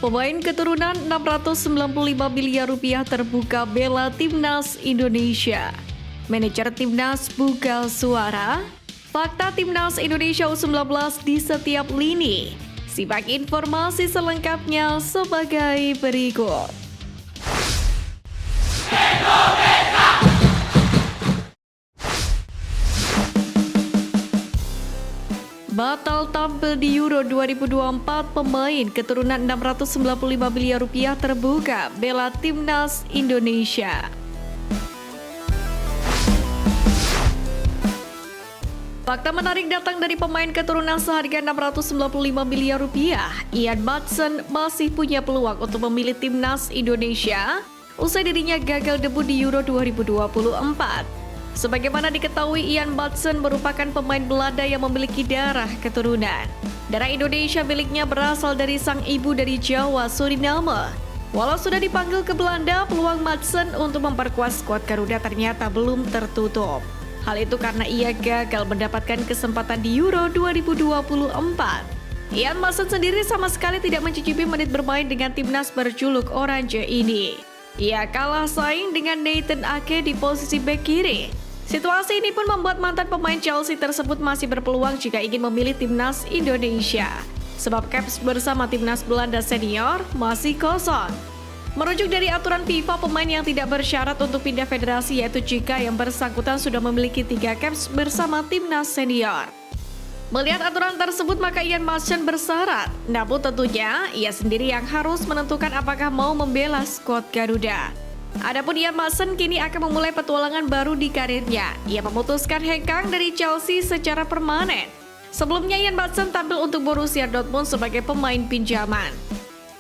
Pemain keturunan 695 miliar rupiah terbuka bela Timnas Indonesia. Manajer Timnas buka suara. Fakta Timnas Indonesia U19 di setiap lini. Simak informasi selengkapnya sebagai berikut. Batal tampil di Euro 2024, pemain keturunan 695 miliar rupiah terbuka bela Timnas Indonesia. Fakta menarik datang dari pemain keturunan seharga 695 miliar rupiah. Ian Maatsen masih punya peluang untuk memilih Timnas Indonesia usai dirinya gagal debut di Euro 2024. Sebagaimana diketahui, Ian Maatsen merupakan pemain Belanda yang memiliki darah keturunan. Darah Indonesia miliknya berasal dari sang ibu dari Jawa, Suriname. Walau sudah dipanggil ke Belanda, peluang Maatsen untuk memperkuat skuad Garuda ternyata belum tertutup. Hal itu karena ia gagal mendapatkan kesempatan di Euro 2024. Ian Maatsen sendiri sama sekali tidak mencicipi menit bermain dengan timnas berjuluk Oranje ini. Ia kalah saing dengan Nathan Ake di posisi bek kiri. Situasi ini pun membuat mantan pemain Chelsea tersebut masih berpeluang jika ingin memilih Timnas Indonesia. Sebab caps bersama Timnas Belanda senior masih kosong. Merujuk dari aturan FIFA, pemain yang tidak bersyarat untuk pindah federasi yaitu jika yang bersangkutan sudah memiliki 3 caps bersama Timnas senior. Melihat aturan tersebut, maka Ian Maatsen bersyarat. Namun tentunya, ia sendiri yang harus menentukan apakah mau membela skuad Garuda. Adapun Ian Maatsen kini akan memulai petualangan baru di karirnya. Ia memutuskan hengkang dari Chelsea secara permanen. Sebelumnya Ian Maatsen tampil untuk Borussia Dortmund sebagai pemain pinjaman.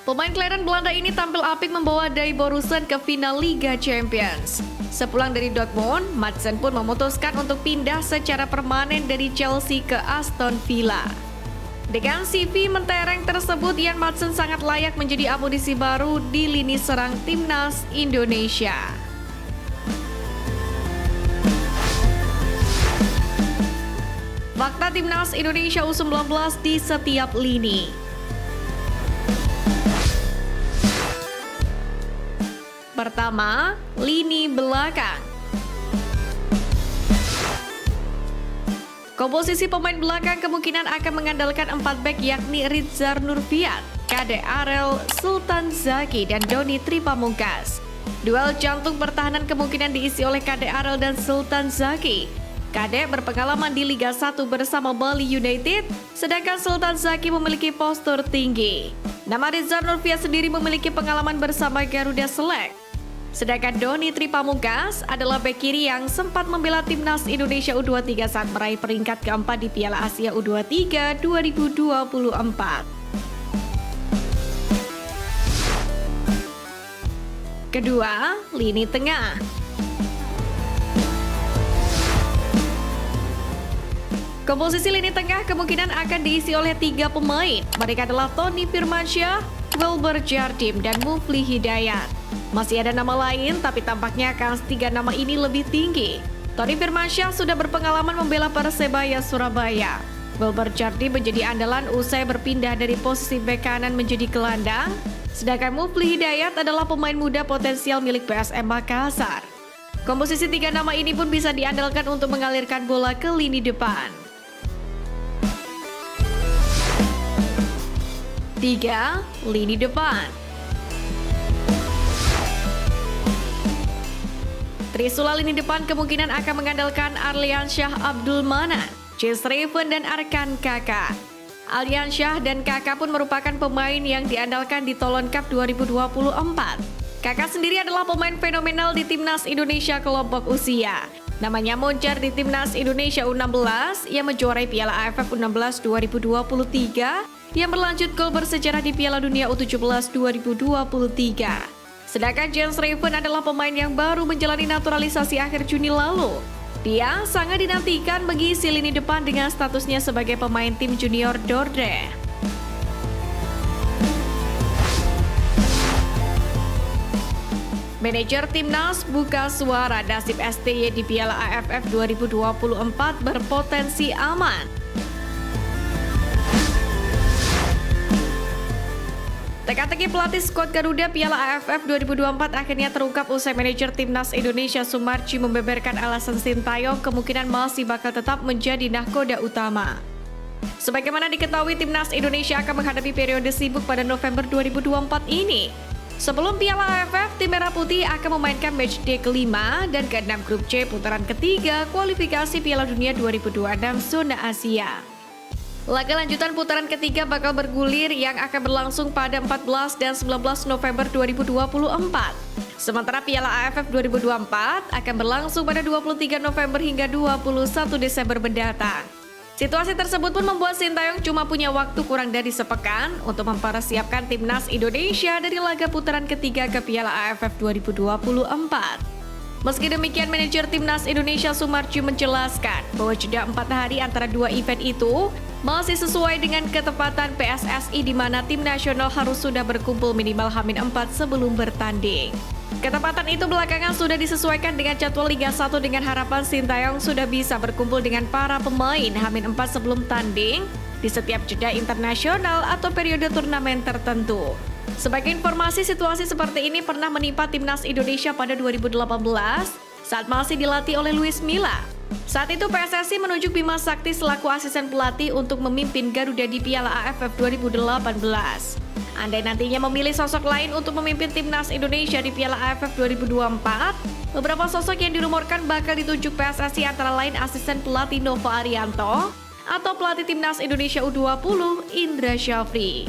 Pemain kelahiran Belanda ini tampil apik membawa Dai Borussen ke final Liga Champions. Sepulang dari Dortmund, Maatsen pun memutuskan untuk pindah secara permanen dari Chelsea ke Aston Villa. Dengan CV mentereng tersebut, Ian Maatsen sangat layak menjadi amunisi baru di lini serang Timnas Indonesia. Fakta Timnas Indonesia U19 di setiap lini. Pertama, lini belakang. Komposisi pemain belakang kemungkinan akan mengandalkan 4 bek yakni Rizar Nurfiat, Kade Arel, Sultan Zaki, dan Doni Tripamungkas. Duel jantung pertahanan kemungkinan diisi oleh Kade Arel dan Sultan Zaki. Kade berpengalaman di Liga 1 bersama Bali United, sedangkan Sultan Zaki memiliki postur tinggi. Nama Rizar Nurfiat sendiri memiliki pengalaman bersama Garuda Select. Sedangkan Doni Tripamungkas adalah bek kiri yang sempat membela Timnas Indonesia U23 saat meraih peringkat keempat di Piala Asia U23 2024. Kedua, lini tengah. Komposisi lini tengah kemungkinan akan diisi oleh 3 pemain. Mereka adalah Tony Firmansyah, Wilber Jardim, dan Mufli Hidayat. Masih ada nama lain, tapi tampaknya kans 3 nama ini lebih tinggi. Tony Firmansyah sudah berpengalaman membela Persebaya Surabaya. Wilber Jardim menjadi andalan usai berpindah dari posisi bek kanan menjadi gelandang. Sedangkan Mufli Hidayat adalah pemain muda potensial milik PSM Makassar. Komposisi 3 nama ini pun bisa diandalkan untuk mengalirkan bola ke lini depan. 3. Lini depan. Trisula lini depan kemungkinan akan mengandalkan Arliansyah Abdul Manan, Chase Raven, dan Arkan Kaka. Arliansyah dan Kaka pun merupakan pemain yang diandalkan di Toulon Cup 2024. Kaka sendiri adalah pemain fenomenal di Timnas Indonesia kelompok usia. Namanya moncer di Timnas Indonesia U16 yang menjuarai Piala AFF U16 2023 yang berlanjut gol bersejarah di Piala Dunia U17 2023. Sedangkan James Raven adalah pemain yang baru menjalani naturalisasi akhir Juni lalu. Dia sangat dinantikan mengisi lini depan dengan statusnya sebagai pemain tim junior Dordrecht. Manajer Timnas buka suara, nasib STY di Piala AFF 2024 berpotensi aman. Teka-teki pelatih skuad Garuda Piala AFF 2024 akhirnya terungkap usai manajer Timnas Indonesia Sumarji membeberkan alasan Sintayong kemungkinan masih bakal tetap menjadi nahkoda utama. Sebagaimana diketahui, Timnas Indonesia akan menghadapi periode sibuk pada November 2024 ini. Sebelum Piala AFF, Tim Merah Putih akan memainkan matchday kelima dan ke-6 grup C putaran ketiga kualifikasi Piala Dunia 2026 zona Asia. Laga lanjutan putaran ketiga bakal bergulir yang akan berlangsung pada 14 dan 19 November 2024. Sementara Piala AFF 2024 akan berlangsung pada 23 November hingga 21 Desember mendatang. Situasi tersebut pun membuat Sintayong cuma punya waktu kurang dari sepekan untuk mempersiapkan Timnas Indonesia dari laga putaran ketiga ke Piala AFF 2024. Meski demikian, manajer Timnas Indonesia Sumarji menjelaskan bahwa jeda 4 hari antara dua event itu masih sesuai dengan ketepatan PSSI di mana tim nasional harus sudah berkumpul minimal H-4 sebelum bertanding. Ketepatan itu belakangan sudah disesuaikan dengan jadwal Liga 1 dengan harapan Sintayong sudah bisa berkumpul dengan para pemain H-4 sebelum tanding di setiap jeda internasional atau periode turnamen tertentu. Sebagai informasi, situasi seperti ini pernah menimpa Timnas Indonesia pada 2018 saat masih dilatih oleh Luis Milla. Saat itu PSSI menunjuk Bima Sakti selaku asisten pelatih untuk memimpin Garuda di Piala AFF 2018. Andai nantinya memilih sosok lain untuk memimpin Timnas Indonesia di Piala AFF 2024, beberapa sosok yang dirumorkan bakal ditunjuk PSSI antara lain asisten pelatih Nova Arianto atau pelatih Timnas Indonesia U20 Indra Syafri.